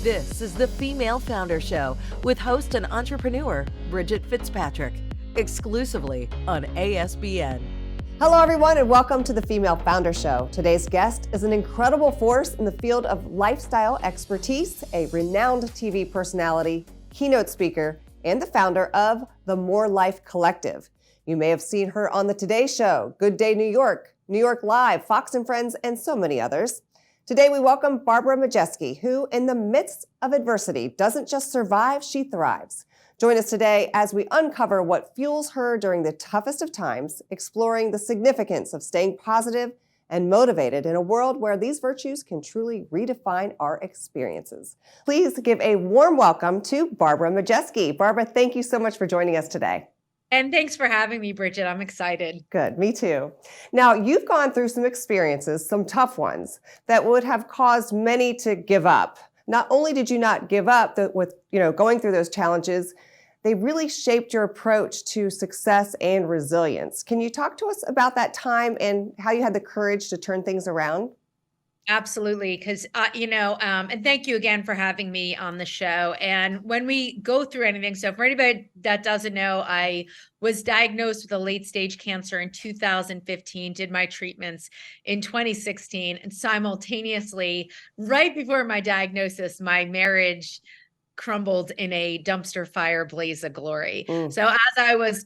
This is the Female Founder Show with host and entrepreneur Bridget Fitzpatrick, exclusively on ASBN. Hello, everyone, and welcome to the Female Founder Show. Today's guest is an incredible force in the field of lifestyle expertise, a renowned TV personality, keynote speaker, and the founder of the More Life Collective. You may have seen her on the Today Show, Good Day New York, New York Live, Fox and Friends, and so many others. Today, we welcome Barbara Majeski, who, in the midst of adversity, doesn't just survive, she thrives. Join us today as we uncover what fuels her during the toughest of times, exploring the significance of staying positive and motivated in a world where these virtues can truly redefine our experiences. Please give a warm welcome to Barbara Majeski. Barbara, thank you so much for joining us today. And thanks for having me, Bridget. I'm excited. Good, me too. Now, you've gone through some experiences, some tough ones, that would have caused many to give up. Not only did you not give up with going through those challenges, they really shaped your approach to success and resilience. Can you talk to us about that time and how you had the courage to turn things around? Absolutely. Because, and thank you again for having me on the show. And when we go through anything, so for anybody that doesn't know, I was diagnosed with a late stage cancer in 2015, did my treatments in 2016, and simultaneously, right before my diagnosis, my marriage crumbled in a dumpster fire blaze of glory. So as I was,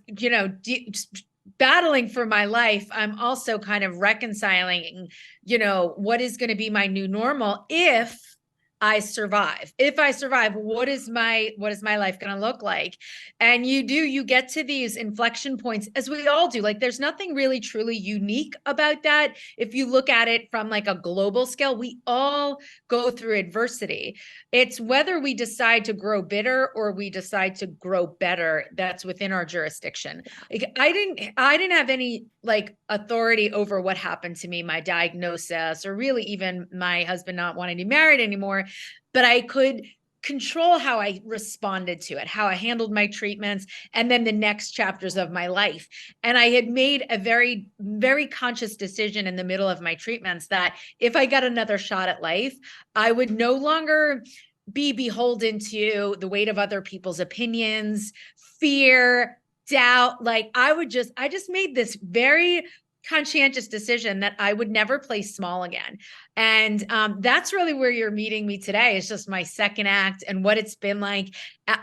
battling for my life, I'm also kind of reconciling, what is going to be my new normal if I survive. If I survive, what is my life going to look like? And you get to these inflection points, as we all do. Like, there's nothing really truly unique about that. If you look at it from like a global scale, we all go through adversity. It's whether we decide to grow bitter or we decide to grow better. That's within our jurisdiction. Like, I didn't have any authority over what happened to me, my diagnosis, or really even my husband not wanting to be married anymore. But I could control how I responded to it, how I handled my treatments, and then the next chapters of my life. And I had made a very, very conscious decision in the middle of my treatments that if I got another shot at life, I would no longer be beholden to the weight of other people's opinions, fear, doubt. I just made this very conscientious decision that I would never play small again. And that's really where you're meeting me today. It's just my second act and what it's been like.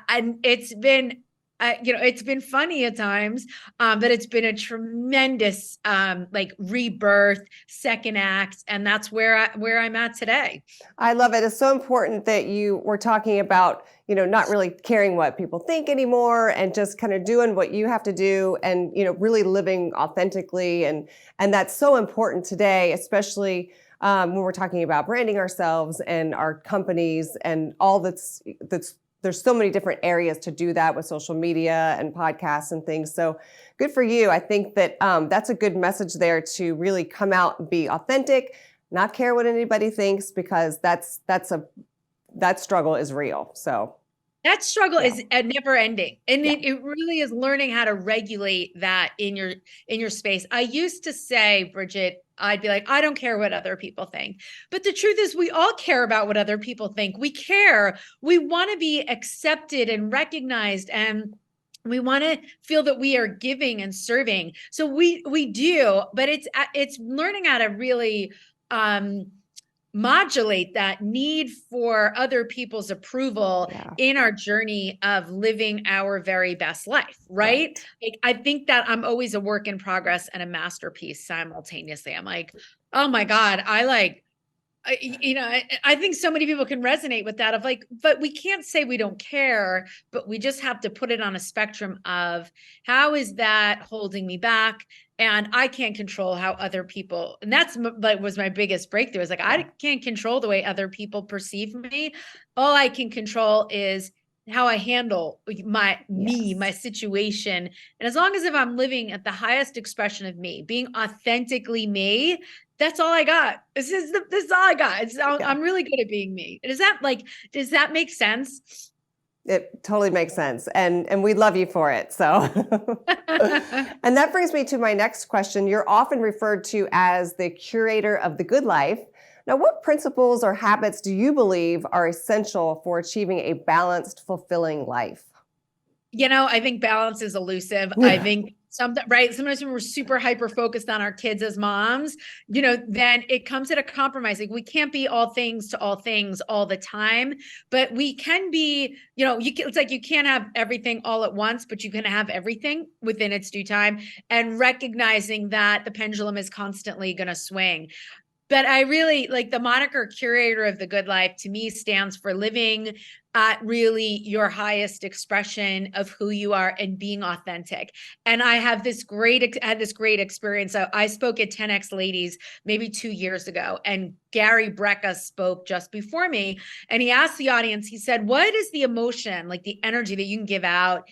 And it's been, it's been funny at times, but it's been a tremendous rebirth, second act. And that's where I'm at today. I love it. It's so important that you were talking about, not really caring what people think anymore and just kind of doing what you have to do and, really living authentically. And that's so important today, especially when we're talking about branding ourselves and our companies and all that's there's so many different areas to do that with social media and podcasts and things. So good for you. I think that that's a good message there to really come out and be authentic, not care what anybody thinks, because that struggle is real. So that struggle is never ending. And it really is learning how to regulate that in your space. I used to say, Bridget, I'd be like, I don't care what other people think. But the truth is, we all care about what other people think. We care. We want to be accepted and recognized, and we want to feel that we are giving and serving. So we do, but it's learning how to really modulate that need for other people's approval in our journey of living our very best life, right? I think that I'm always a work in progress and a masterpiece simultaneously. I'm like, oh my God, I think so many people can resonate with that but we can't say we don't care, but we just have to put it on a spectrum of how is that holding me back? And I can't control how other people, and that's was my biggest breakthrough. Is I can't control the way other people perceive me. All I can control is how I handle my situation. And as long as if I'm living at the highest expression of me, being authentically me, that's all I got. This is all I got. I'm really good at being me. Does that make sense? It totally makes sense. And we love you for it. So, and that brings me to my next question. You're often referred to as the curator of the good life, Now, what principles or habits do you believe are essential for achieving a balanced, fulfilling life? I think balance is elusive. I think sometimes when we're super hyper focused on our kids as moms, then it comes at a compromise. Like we can't be all things to all things all the time, but we can be, it's like you can't have everything all at once, but you can have everything within its due time, and recognizing that the pendulum is constantly going to swing. But I really like the moniker curator of the good life. To me, stands for living at really your highest expression of who you are and being authentic. And I have had this great experience. I spoke at 10X Ladies maybe 2 years ago, and Gary Brecka spoke just before me. And he asked the audience, he said, what is the emotion, like the energy that you can give out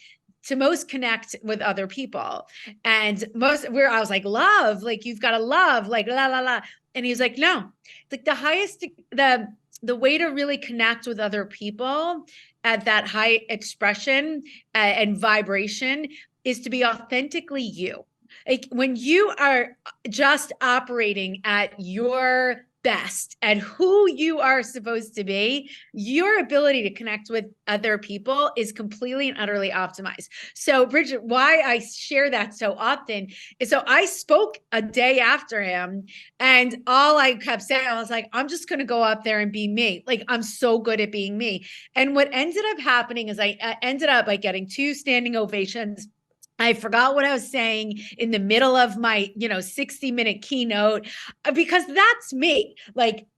to most connect with other people? And I was like, love, like you've got to love, like la, la, la. And he's like, no, like the way to really connect with other people at that high expression and vibration is to be authentically you. Like when you are just operating at your best and who you are supposed to be, your ability to connect with other people is completely and utterly optimized. So Bridget, why I share that so often is, so I spoke a day after him, and all I kept saying, I was like, I'm just going to go up there and be me. Like, I'm so good at being me. And what ended up happening is I ended up like getting 2 standing ovations. I forgot what I was saying in the middle of my, 60-minute keynote, because that's me, like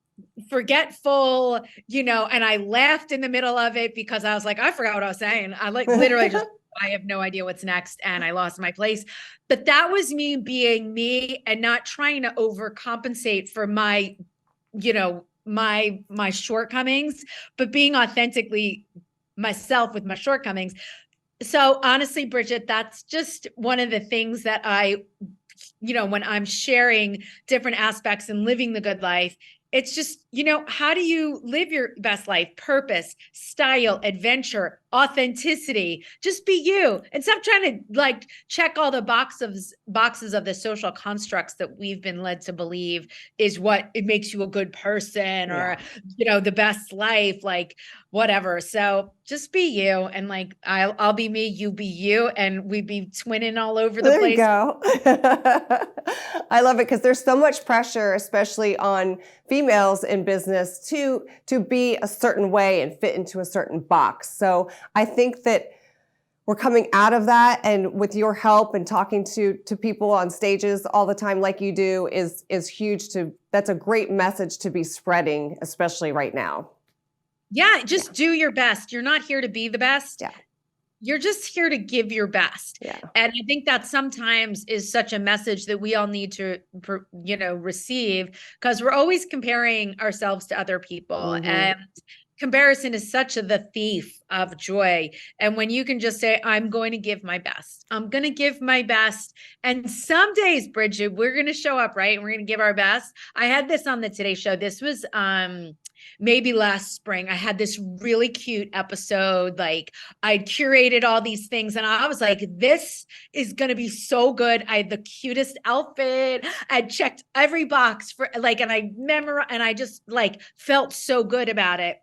forgetful, and I laughed in the middle of it because I was like, I forgot what I was saying. I like literally just, I have no idea what's next. And I lost my place. But that was me being me and not trying to overcompensate for my, my shortcomings, but being authentically myself with my shortcomings. So honestly, Bridget, that's just one of the things that when I'm sharing different aspects and living the good life, it's just, how do you live your best life? Purpose, style, adventure, authenticity. Just be you, and stop trying to like check all the boxes of the social constructs that we've been led to believe is what it makes you a good person, or, the best life, like whatever. So just be you, and like I'll be me, you be you, and we'd be twinning all over the place. There you go. I love it because there's so much pressure, especially on females in business, to be a certain way and fit into a certain box. So I think that we're coming out of that, and with your help and talking to people on stages all the time like you do is huge. That's a great message to be spreading, especially right now. Yeah, just do your best. You're not here to be the best. Yeah. You're just here to give your best. Yeah. And I think that sometimes is such a message that we all need to, receive, because we're always comparing ourselves to other people. Mm-hmm. And comparison is such the thief of joy. And when you can just say, I'm going to give my best. I'm going to give my best. And some days, Bridget, we're going to show up, right? And we're going to give our best. I had this on the Today Show. This was, maybe last spring. I had this really cute episode. Like I curated all these things, and I was like, this is going to be so good. I had the cutest outfit. I checked every box for like, and I memorized, and I just like felt so good about it.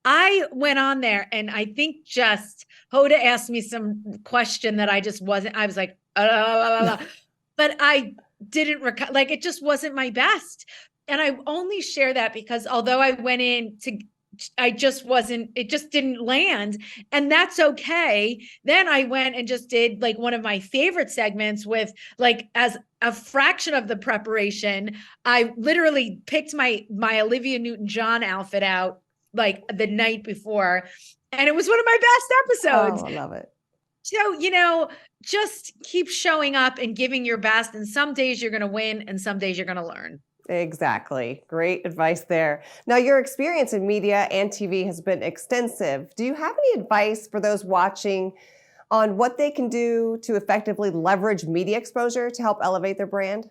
I went on there, and I think just Hoda asked me some question that I was like, but I didn't like, it just wasn't my best. And I only share that because although I went in to, it just didn't land, and that's okay. Then I went and just did like one of my favorite segments with like, as a fraction of the preparation, I literally picked my Olivia Newton-John outfit out like the night before, and it was one of my best episodes. Oh, I love it. So, just keep showing up and giving your best, and some days you're going to win and some days you're going to learn. Exactly. Great advice there. Now, your experience in media and TV has been extensive. Do you have any advice for those watching on what they can do to effectively leverage media exposure to help elevate their brand?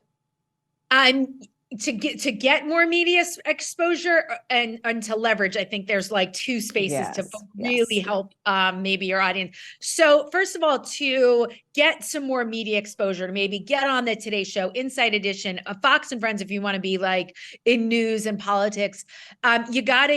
to get more media exposure and to leverage, I think there's like two spaces to really help maybe your audience. So first of all, to get some more media exposure, to maybe get on the Today Show, Inside Edition, Fox and Friends, if you want to be like in news and politics, you've got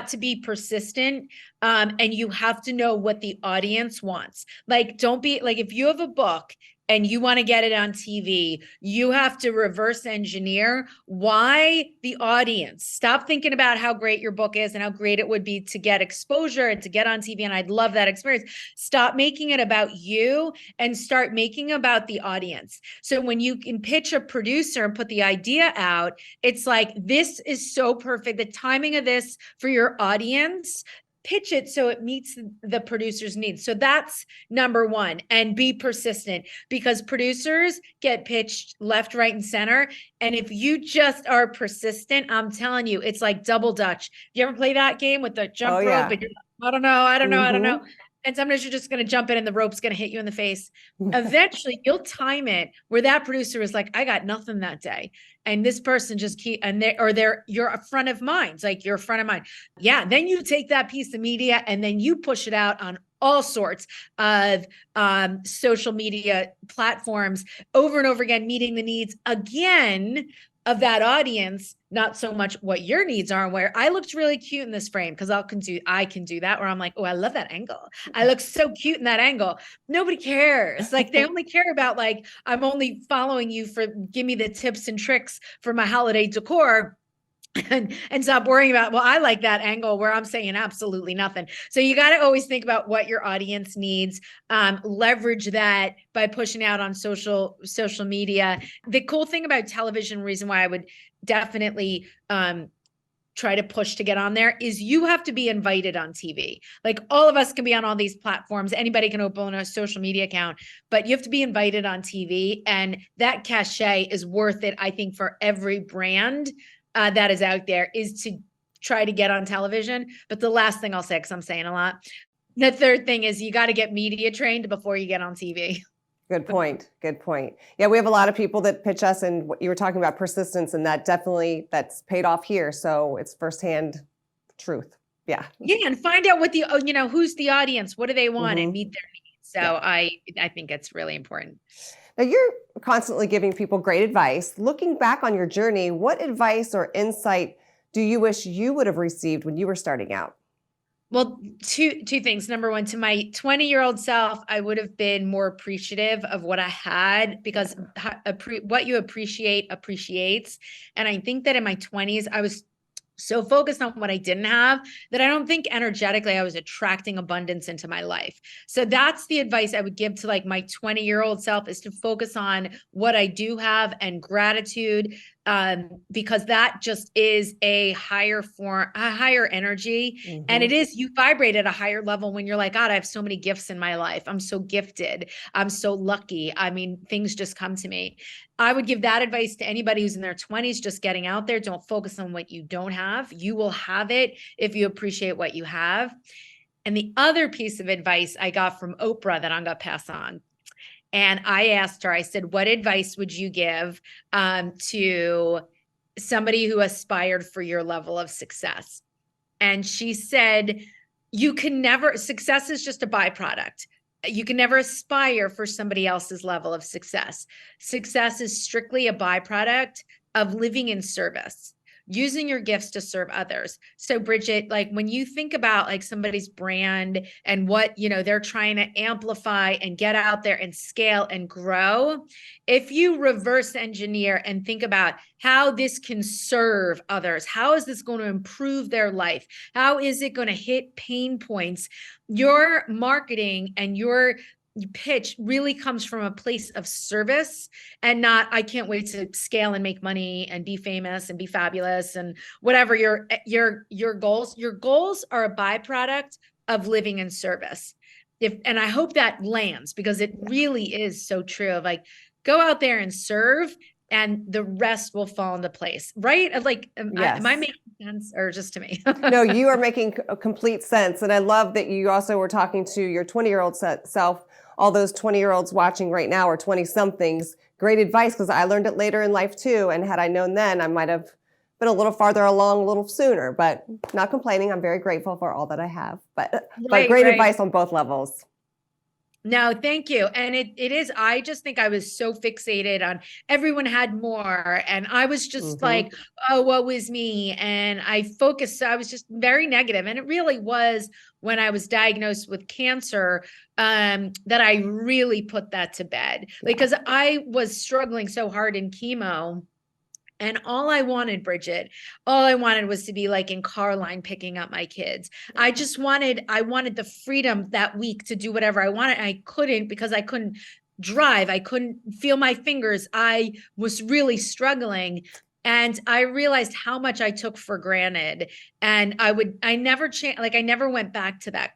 to be persistent. And you have to know what the audience wants. Like, don't be like, if you have a book and you want to get it on TV, you have to reverse engineer why the audience. Stop thinking about how great your book is and how great it would be to get exposure and to get on TV. And I'd love that experience. Stop making it about you and start making about the audience. So when you can pitch a producer and put the idea out, it's like, this is so perfect. The timing of this for your audience, pitch it so it meets the producer's needs. So that's number one. And be persistent, because producers get pitched left, right, and center. And if you just are persistent, I'm telling you, it's like double dutch. You ever play that game with the jump rope? And you're like, I don't know. And sometimes you're just going to jump in and the rope's going to hit you in the face. Eventually you'll time it where that producer is like, I got nothing that day. And this person just you're a friend of mine. It's like, you're a friend of mine. Yeah. Then you take that piece of media and then you push it out on all sorts of social media platforms over and over again, meeting the needs again of that audience, not so much what your needs are, where I looked really cute in this frame because I can do that, where I'm like, oh, I love that angle. I look so cute in that angle. Nobody cares. Like, they only care about like, I'm only following you for give me the tips and tricks for my holiday decor. And stop worrying about, well, I like that angle where I'm saying absolutely nothing. So you got to always think about what your audience needs, leverage that by pushing out on social media. The cool thing about television, reason why I would definitely try to push to get on there, is you have to be invited on TV. Like, all of us can be on all these platforms. Anybody can open a social media account, but you have to be invited on TV. And that cachet is worth it, I think, for every brand that is out there, is to try to get on television. But the last thing I'll say, because I'm saying a lot, the third thing is you got to get media trained before you get on TV. Good point. Yeah, we have a lot of people that pitch us, and what you were talking about persistence, and that's paid off here. So it's firsthand truth. Yeah. Yeah, and find out what who's the audience, what do they want, and meet their needs. So I think it's really important. Now, you're constantly giving people great advice. Looking back on your journey, what advice or insight do you wish you would have received when you were starting out? Well, two things. Number one, to my 20-year-old self, I would have been more appreciative of what I had, because what you appreciate appreciates. And I think that in my 20s, I was so focused on what I didn't have that I don't think energetically I was attracting abundance into my life. So that's the advice I would give to like my 20-year-old self, is to focus on what I do have and gratitude, because that just is a higher energy. And it is, you vibrate at a higher level when you're like, God, I have so many gifts in my life. I'm so gifted. I'm so lucky. I mean, things just come to me. I would give that advice to anybody who's in their 20s, just getting out there. Don't focus on what you don't have. You will have it if you appreciate what you have. And the other piece of advice I got from Oprah that I'm going to pass on. And I asked her, I said, what advice would you give to somebody who aspired for your level of success? And she said, success is just a byproduct. You can never aspire for somebody else's level of success. Success is strictly a byproduct of living in service, using your gifts to serve others. So Bridget, like when you think about like somebody's brand and what, they're trying to amplify and get out there and scale and grow, if you reverse engineer and think about how this can serve others, how is this going to improve their life? How is it going to hit pain points? Your marketing and your pitch really comes from a place of service, and not, I can't wait to scale and make money and be famous and be fabulous and whatever your goals. Your goals are a byproduct of living in service. And I hope that lands, because it really is so true of like, go out there and serve, and the rest will fall into place, right? Like, yes. Am I making sense, or just to me? No, you are making complete sense. And I love that you also were talking to your 20-year-old self. All those 20-year-olds watching right now, or 20-somethings, great advice, because I learned it later in life too. And had I known then, I might have been a little farther along a little sooner, but not complaining. I'm very grateful for all that I have, but great advice on both levels. No, thank you. And it is, I just think I was so fixated on everyone had more. And I was just like, oh, woe is me. And I was just very negative. And it really was when I was diagnosed with cancer, that I really put that to bed, because I was struggling so hard in chemo. And all I wanted, Bridget, was to be like in car line picking up my kids. I wanted the freedom that week to do whatever I wanted. I couldn't, because I couldn't drive. I couldn't feel my fingers. I was really struggling. And I realized how much I took for granted. And I never went back to that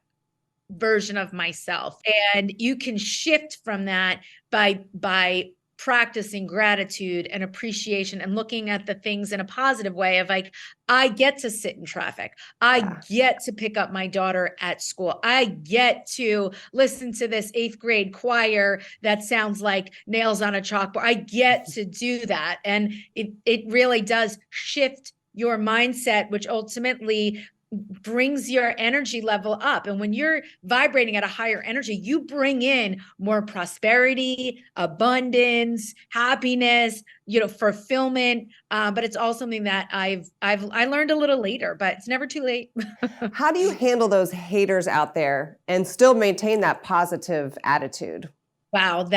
version of myself. And you can shift from that by practicing gratitude and appreciation and looking at the things in a positive way of like, I get to sit in traffic. I get to pick up my daughter at school. I get to listen to this 8th grade choir that sounds like nails on a chalkboard. I get to do that. And it really does shift your mindset, which ultimately brings your energy level up. And when you're vibrating at a higher energy, you bring in more prosperity, abundance, happiness, fulfillment. But it's all something that I learned a little later, but it's never too late. How do you handle those haters out there and still maintain that positive attitude? Wow,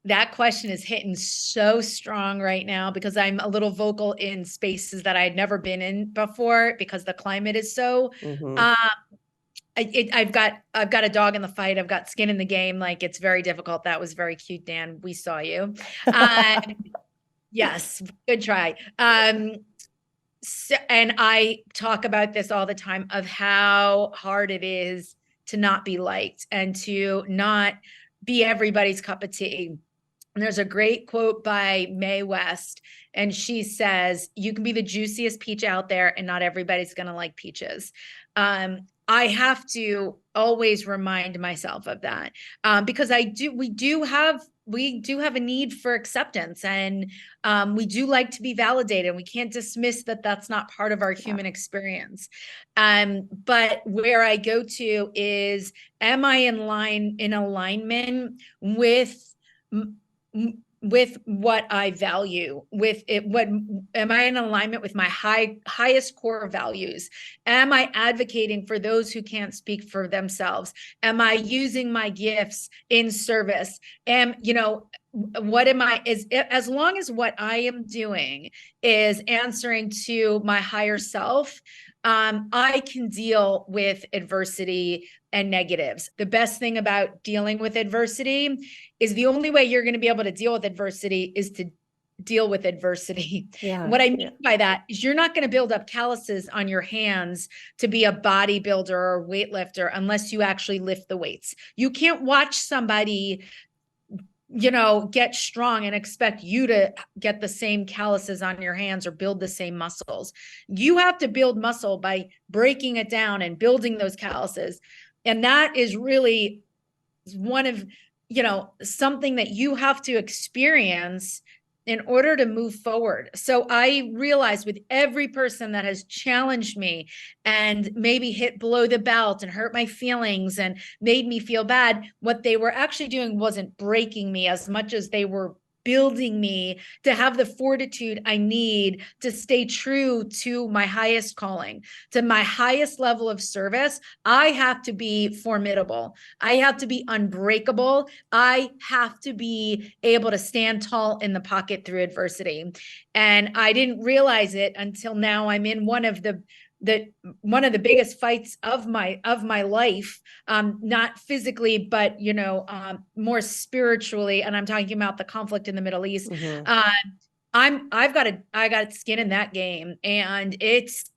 that question is hitting so strong right now, because I'm a little vocal in spaces that I had never been in before, because the climate is so, I've got a dog in the fight. I've got skin in the game. Like, it's very difficult. That was very cute, Dan. We saw you. Yes, good try. So, and I talk about this all the time of how hard it is to not be liked and to not be everybody's cup of tea. And there's a great quote by Mae West, and she says, you can be the juiciest peach out there and not everybody's going to like peaches. I have to always remind myself of that, because we do have a need for acceptance, and we do like to be validated. We can't dismiss that that's not part of our human experience. But where I go to is, am I in alignment with what I value, with it? What am I in alignment with my highest core values? Am I advocating for those who can't speak for themselves? Am I using my gifts in service? What am I, as long as what I am doing is answering to my higher self, I can deal with adversity and negatives. The best thing about dealing with adversity is the only way you're going to be able to deal with adversity is to deal with adversity. Yeah, what I mean by that is, you're not going to build up calluses on your hands to be a bodybuilder or weightlifter unless you actually lift the weights. You can't watch somebody get strong and expect you to get the same calluses on your hands or build the same muscles. You have to build muscle by breaking it down and building those calluses. And that is really one of, something that you have to experience in order to move forward. So I realized with every person that has challenged me and maybe hit below the belt and hurt my feelings and made me feel bad, what they were actually doing wasn't breaking me as much as they were building me to have the fortitude I need to stay true to my highest calling, to my highest level of service. I have to be formidable. I have to be unbreakable. I have to be able to stand tall in the pocket through adversity. And I didn't realize it until now. I'm in one of the biggest fights of my life, not physically, but more spiritually. And I'm talking about the conflict in the Middle East. I got skin in that game, and it's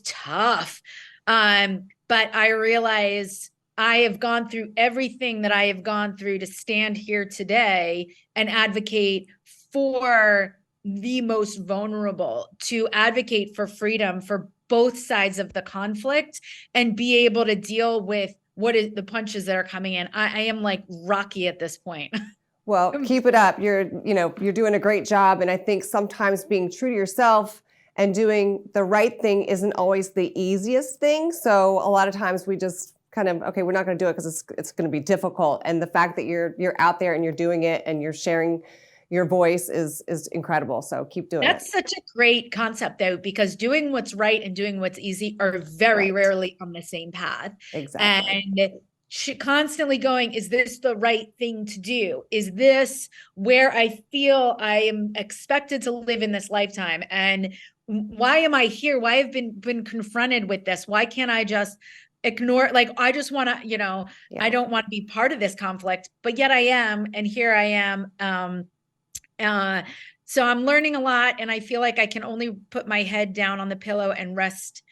tough. But I realize I have gone through everything that I have gone through to stand here today and advocate for the most vulnerable, to advocate for freedom for both sides of the conflict, and be able to deal with what is the punches that are coming in. I am like Rocky at this point. Well, keep it up. You're doing a great job. And I think sometimes being true to yourself and doing the right thing isn't always the easiest thing. So a lot of times we just kind of, okay, we're not going to do it because it's going to be difficult. And the fact that you're out there and you're doing it and you're sharing your voice is incredible. So keep doing it. That's such a great concept though, because doing what's right and doing what's easy are very rarely on the same path. Exactly. And constantly going, is this the right thing to do? Is this where I feel I am expected to live in this lifetime? And why am I here? Why have been confronted with this? Why can't I just ignore, like, I just want to, I don't want to be part of this conflict, but yet I am, and here I am. So I'm learning a lot, and I feel like I can only put my head down on the pillow and rest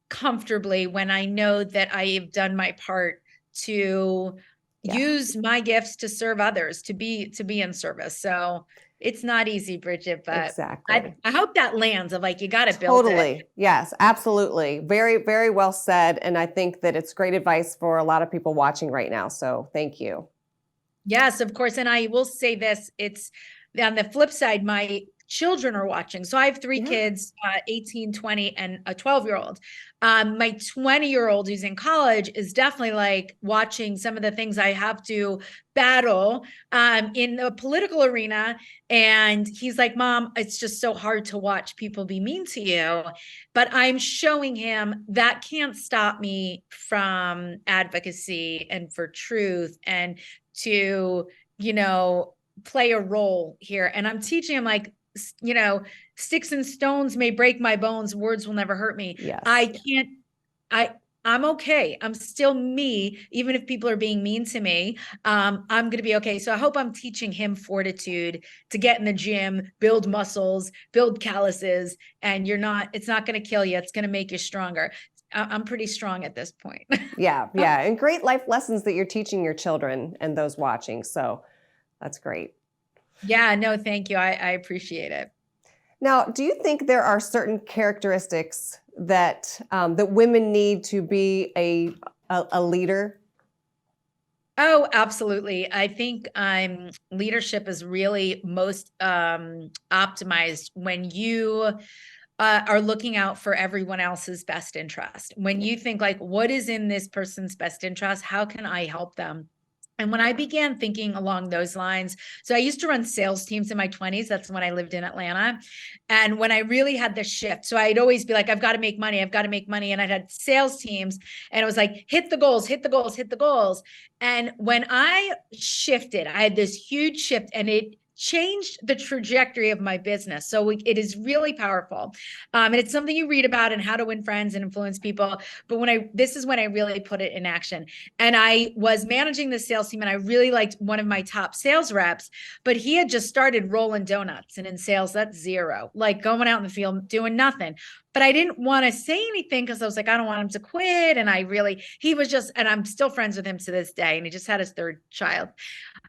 comfortably when I know that I have done my part to use my gifts to serve others, to be in service. So it's not easy, Bridget, but exactly. I hope that lands of like, you got to build it. Yes, absolutely. Very, very well said. And I think that it's great advice for a lot of people watching right now. So thank you. Yes, of course. And I will say this, it's on the flip side, my children are watching. So I have three kids, 18, 20, and a 12-year-old. My 20-year-old who's in college is definitely like watching some of the things I have to battle in the political arena. And he's like, Mom, it's just so hard to watch people be mean to you. But I'm showing him that can't stop me from advocacy and for truth and to, play a role here. And I'm teaching him like, sticks and stones may break my bones. Words will never hurt me. Yes. I'm okay. I'm still me. Even if people are being mean to me, I'm going to be okay. So I hope I'm teaching him fortitude to get in the gym, build muscles, build calluses, and it's not going to kill you. It's going to make you stronger. I'm pretty strong at this point. Yeah. And great life lessons that you're teaching your children and those watching. So that's great. Yeah, no, thank you. I appreciate it. Now, do you think there are certain characteristics that that women need to be a leader? Oh, absolutely. I think leadership is really most optimized when you are looking out for everyone else's best interest. When you think like, what is in this person's best interest? How can I help them? And when I began thinking along those lines, so I used to run sales teams in my 20s. That's when I lived in Atlanta. And when I really had this shift, so I'd always be like, I've got to make money. And I'd had sales teams and it was like, hit the goals. And when I shifted, I had this huge shift and it changed the trajectory of my business. So it is really powerful. And it's something you read about and how to win friends and influence people. But this is when I really put it in action. And I was managing the sales team and I really liked one of my top sales reps, but he had just started rolling donuts, and in sales, that's zero, like going out in the field, doing nothing. But I didn't want to say anything because I was like, I don't want him to quit. And he was just, and I'm still friends with him to this day. And he just had his third child.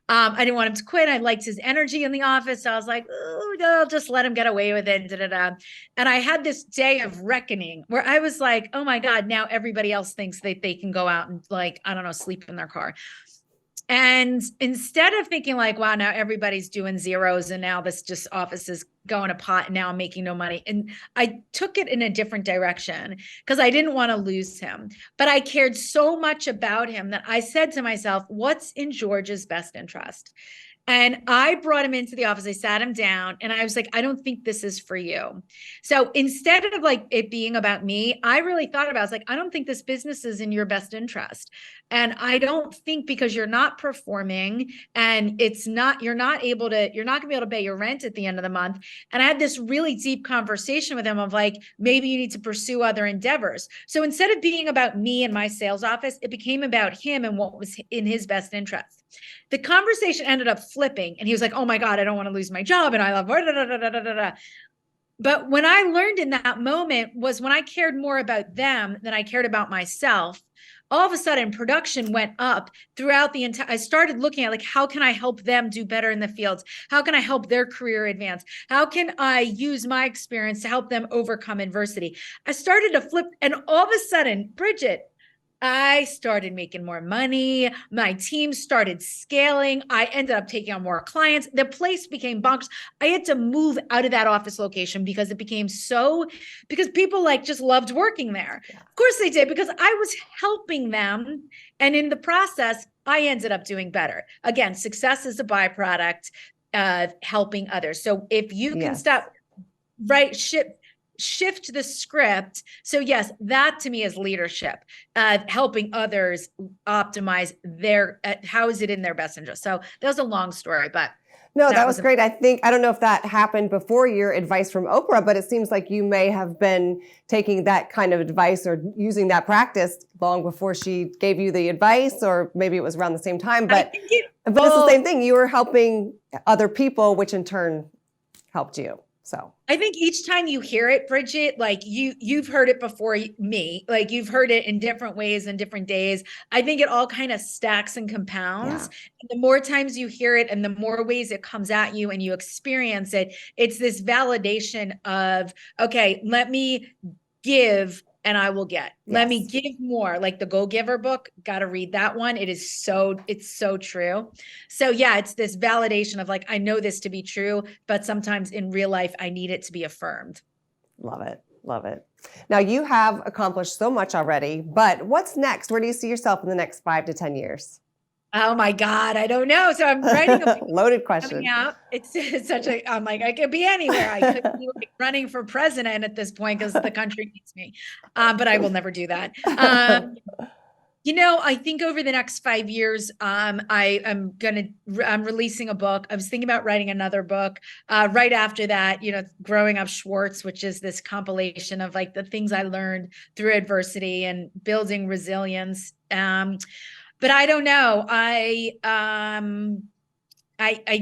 I didn't want him to quit. I liked his energy in the office. So I was like, oh, no, I'll just let him get away with it. And I had this day of reckoning where I was like, oh my God, now everybody else thinks that they can go out and like, I don't know, sleep in their car. And instead of thinking like, wow, now everybody's doing zeros and now this just office is going to pot and now I'm making no money. And I took it in a different direction because I didn't want to lose him, but I cared so much about him that I said to myself, what's in George's best interest? And I brought him into the office. I sat him down and I was like, I don't think this is for you. So instead of like it being about me, I really thought about it. I was like, I don't think this business is in your best interest. And I don't think because you're not performing and you're not going to be able to pay your rent at the end of the month. And I had this really deep conversation with him of like, maybe you need to pursue other endeavors. So instead of being about me and my sales office, it became about him and what was in his best interest. The conversation ended up flipping and he was like, oh my God, I don't want to lose my job. And I love, But when I learned in that moment was when I cared more about them than I cared about myself, all of a sudden production went up throughout the entire, I started looking at like, how can I help them do better in the fields? How can I help their career advance? How can I use my experience to help them overcome adversity? I started to flip and all of a sudden, Bridget, I started making more money. My team started scaling. I ended up taking on more clients. The place became bonkers. I had to move out of that office location because it became because people like just loved working there. Yeah. Of course they did, because I was helping them. And in the process, I ended up doing better. Again, success is a byproduct of helping others. So if you can stop, shift the script. So yes, that to me is leadership, helping others optimize how is it in their best interest. So that was a long story, but no, that was great. I don't know if that happened before your advice from Oprah, but it seems like you may have been taking that kind of advice or using that practice long before she gave you the advice, or maybe it was around the same time, but it's the same thing. You were helping other people, which in turn helped you. So I think each time you hear it, Bridget, like you've heard it before me, like you've heard it in different ways and different days. I think it all kind of stacks and compounds. And the more times you hear it and the more ways it comes at you and you experience it, it's this validation of, okay, let me give and I will get. Let me give more. Like the Go Giver book, got to read that one. It's so true. So yeah, it's this validation of like, I know this to be true, but sometimes in real life, I need it to be affirmed. Love it. Love it. Now you have accomplished so much already, but what's next? Where do you see yourself in the next 5 to 10 years? Oh my God, I don't know. So I'm writing a loaded question. It's such a, I'm like, I could be anywhere. I could be like running for president at this point because the country needs me. But I will never do that. I think over the next 5 years, I'm releasing a book. I was thinking about writing another book. Right after that, Growing Up Schwartz, which is this compilation of like the things I learned through adversity and building resilience. But I don't know. I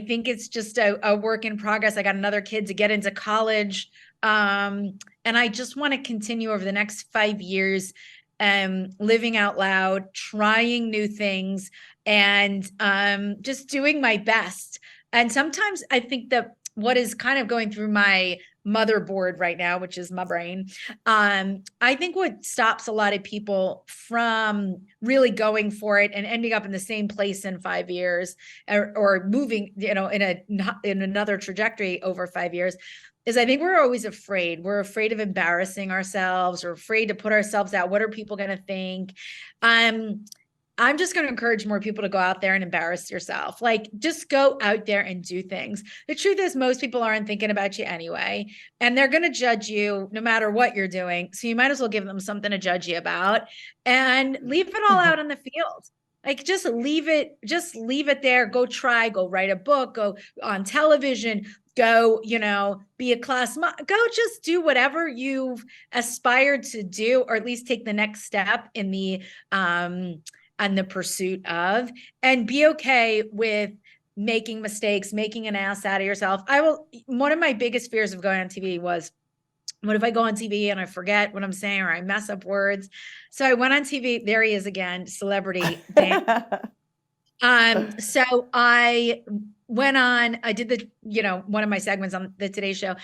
think it's just a work in progress. I got another kid to get into college. And I just want to continue over the next 5 years, living out loud, trying new things, and just doing my best. And sometimes I think that what is kind of going through my motherboard right now, which is my brain, I think what stops a lot of people from really going for it and ending up in the same place in 5 years, or moving, in another trajectory over 5 years, is I think we're always afraid. We're afraid of embarrassing ourselves, or afraid to put ourselves out. What are people going to think? I'm just going to encourage more people to go out there and embarrass yourself. Like, just go out there and do things. The truth is, most people aren't thinking about you anyway, and they're going to judge you no matter what you're doing. So you might as well give them something to judge you about and leave it all out in the field. Like, just leave it there. Go try, go write a book, go on television, go, be a class, go just do whatever you've aspired to do, or at least take the next step in the pursuit of, and be okay with making mistakes, making an ass out of yourself. One of my biggest fears of going on TV was, what if I go on TV and I forget what I'm saying, or I mess up words? So I went on TV. There he is again, celebrity. So I went on, I did one of my segments on the Today Show,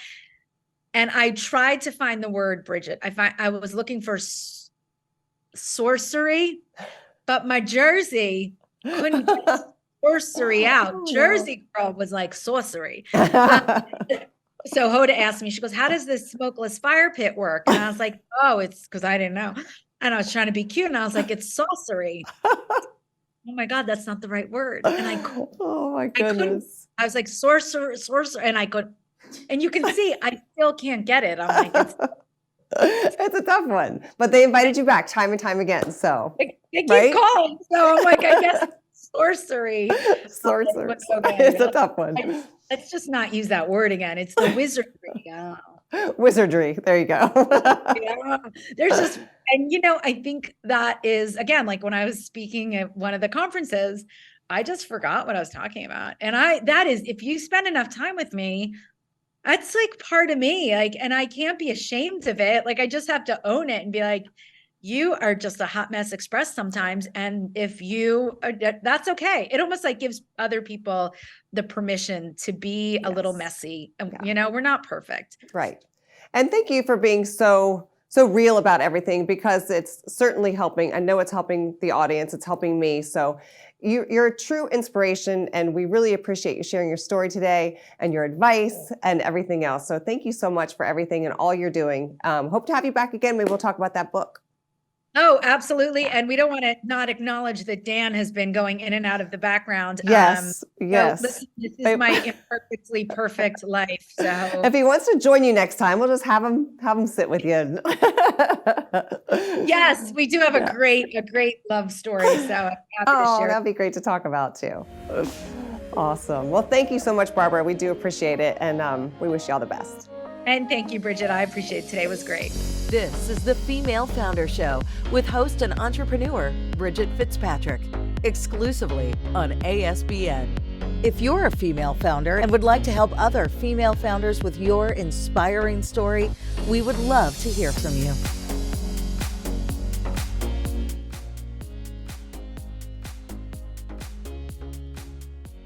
and I tried to find the word, Bridget. I was looking for sorcery, but my Jersey couldn't get sorcery out. Jersey girl was like sorcery. So Hoda asked me, she goes, how does this smokeless fire pit work? And I was like, oh, it's because I didn't know. And I was trying to be cute. And I was like, it's sorcery. Oh my God, that's not the right word. And oh my goodness. I was like, sorcerer. And I could, and you can see, I still can't get it. I'm like, it's a tough one, but they invited you back time and time again. So I keep calling. So I'm like, I guess sorcery. Sorcery. It's a tough one. Let's just not use that word again. It's the wizardry. Wizardry. There you go. Yeah. There's just, and I think that is, again, like when I was speaking at one of the conferences, I just forgot what I was talking about. And that is, if you spend enough time with me, that's like part of me. Like, and I can't be ashamed of it. Like, I just have to own it and be like, you are just a hot mess express sometimes. And if you are, that's okay. It almost like gives other people the permission to be a little messy. And, we're not perfect. Right. And thank you for being so so real about everything, because it's certainly helping. I know it's helping the audience. It's helping me. So you're a true inspiration, and we really appreciate you sharing your story today and your advice and everything else. So thank you so much for everything and all you're doing. Hope to have you back again. Maybe we'll talk about that book. Oh, absolutely. And we don't want to not acknowledge that Dan has been going in and out of the background. Yes, yes. So this is my imperfectly perfect life. So if he wants to join you next time, we'll just have him sit with you. Yes, we do have a great love story. So I'm happy to share. That'd be great to talk about too. Awesome. Well, thank you so much, Barbara. We do appreciate it, and we wish you all the best. And thank you, Bridget. I appreciate it. Today was great. This is the Female Founder Show with host and entrepreneur Bridget Fitzpatrick, exclusively on ASBN. If you're a female founder and would like to help other female founders with your inspiring story, we would love to hear from you.